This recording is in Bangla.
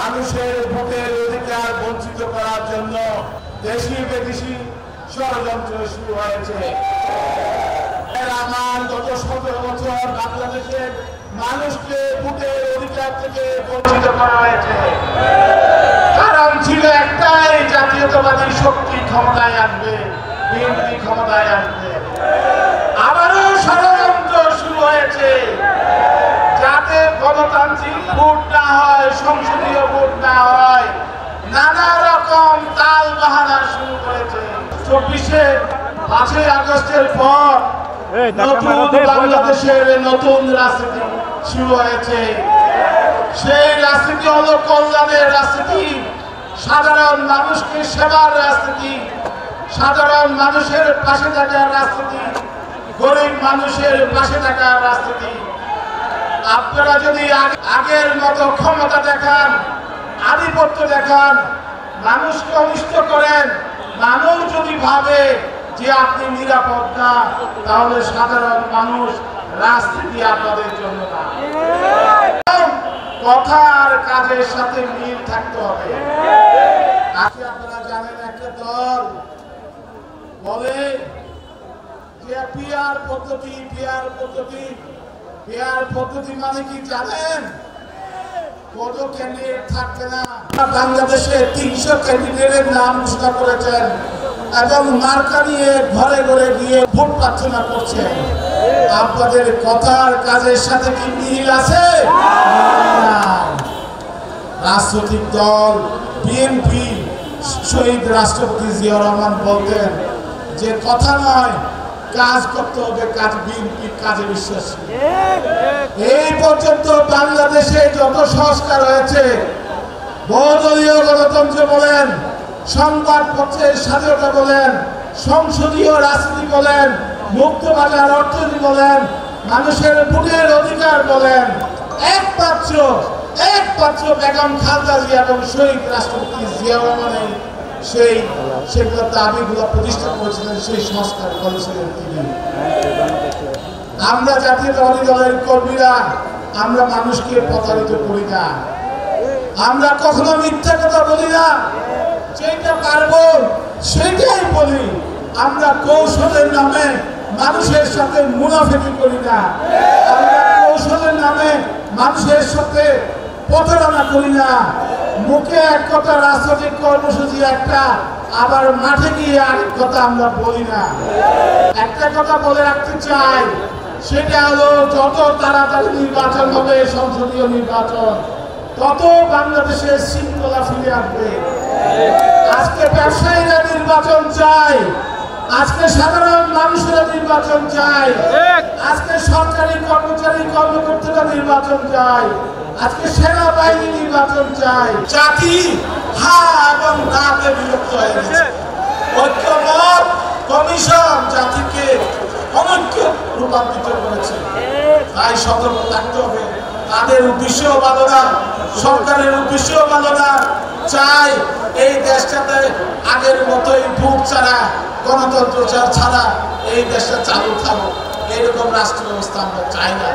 মানুষের ভোটের অধিকার বঞ্চিত করার জন্য দেশি বিদেশি ষড়যন্ত্র শুরু হয়েছে। আমার গত 17 বছর বাংলাদেশের মানুষকে ভোটের অধিকার থেকে বঞ্চিত করা হয়েছে। কারণ ছিল একটাই, জাতীয়তাবাদী শক্তি ক্ষমতায় আসবে, বিএনপি ক্ষমতায় আসবে। আবারও ষড়যন্ত্র শুরু হয়েছে যাতে গণতান্ত্রিক ভোট না হয়, সংসদীয় ভোট না হয়, নানা রকম তাল বাহানা শুরু করেছে। 5ই আগস্টের পর বাংলাদেশের নতুন রাজনীতি শুরু হয়েছে। সেই রাজনীতি হলো কল্যাণের রাজনীতি, সাধারণ মানুষকে সেবার রাজনীতি, সাধারণ মানুষের পাশে থাকার রাজনীতি, গরিব মানুষের পাশে থাকার রাজনীতি। আপনারা যদি আগের মতো ক্ষমতা দেখান, আধিপত্য দেখান, মানুষকে অনিষ্ট করেন, মানুষ যদি ভাবে যে আপনি নিরাপদ না, তাহলে সাধারণ মানুষ রাজনীতি আপনাদের জন্য না। কথা আর কাজের সাথে মিল থাকতে হবে। আজকে আপনারা জানেন একটা দল বলে যে পিআর পদ্ধতি মানে কি জানেন? কত ক্যান্ডিডেট থাকবে না, বাংলাদেশে 300 ক্যান্ডিডেটের নাম ঘোষণা করেছেন এবং মার্কা নিয়ে ঘরে ঘরে গিয়ে ভোট প্রার্থনা করছেন। আপনাদের কথার কাজের সাথে কি মিল আছে? রাজনৈতিক দল বিএনপি, শহীদ রাষ্ট্রপতি জিয়াউর রহমান বলতেন যে কথা নয়, কাজ করতে হবে, কাজ বিএনপি কাজে বিশ্বাসী। এই পর্যন্ত বাংলাদেশে যত সংস্কার হয়েছে, বহুদলীয় গণতন্ত্র বলেন, সংবাদপত্রের স্বাধীনতা বলেন, সংসদীয় রাজনীতি বলেন, মুক্ত বাজার অর্থনীতি বলেন, মানুষের ভোটের অধিকার বলেন, একমাত্র বেগম খালেদা জিয়া এবং শহীদ রাষ্ট্রপতি জিয়াউর রহমানের সেগুলো দাবিগুলো প্রতিষ্ঠা করেছিলেন, সেই সংস্কার করেছিলেন তিনি। আমরা জাতীয়তাবাদী দলের কর্মীরা আমরা মানুষকে প্রতারিত করি না, আমরা কখনো মিথ্যা কথা বলি না, যেটা পারবো সেটাই বলি। আমরা কৌশলের নামে মানুষের সাথে মুনাফিকি করি না, আমরা কৌশলের নামে মানুষের সাথে প্রতারণা করি না। মুখে এক কথা, রাজনৈতিক কর্মসূচি একটা, আবার মাঠে গিয়ে আরেক কথা আমরা বলি না। একটা কথা বলে রাখতে চাই, সেটা হলো যত তাড়াতাড়ি নির্বাচন হবে, সংসদীয় নির্বাচন, তত বাংলাদেশের শৃঙ্খলা ফিরে আসবে। আজকে ব্যবসায়ীরা নির্বাচন চায়, আজকে সাধারণ মানুষেরা নির্বাচন চায়, আজকে সরকারি কর্মচারী কর্মকর্তারা নির্বাচন চায়, আজকে সেনাবাহিনী নির্বাচন চায়। জাতি হা এবং নাতে বিভক্ত হয়ে গেছে। ঐক্যমত কমিশন জাতিকে অনৈক্য রূপান্তরিত করেছে। তাই সতর্ক থাকতে হবে। তাদের উদ্দেশ্যও ভালো না, সরকারের উদ্দেশ্যও ভালো না। চাই এই দেশটাতে আগের মতোই ভোট ছাড়া, গণতন্ত্র ছাড়া এই দেশটা চালু থাকুক। এরকম রাষ্ট্র ব্যবস্থা আমরা চাই না।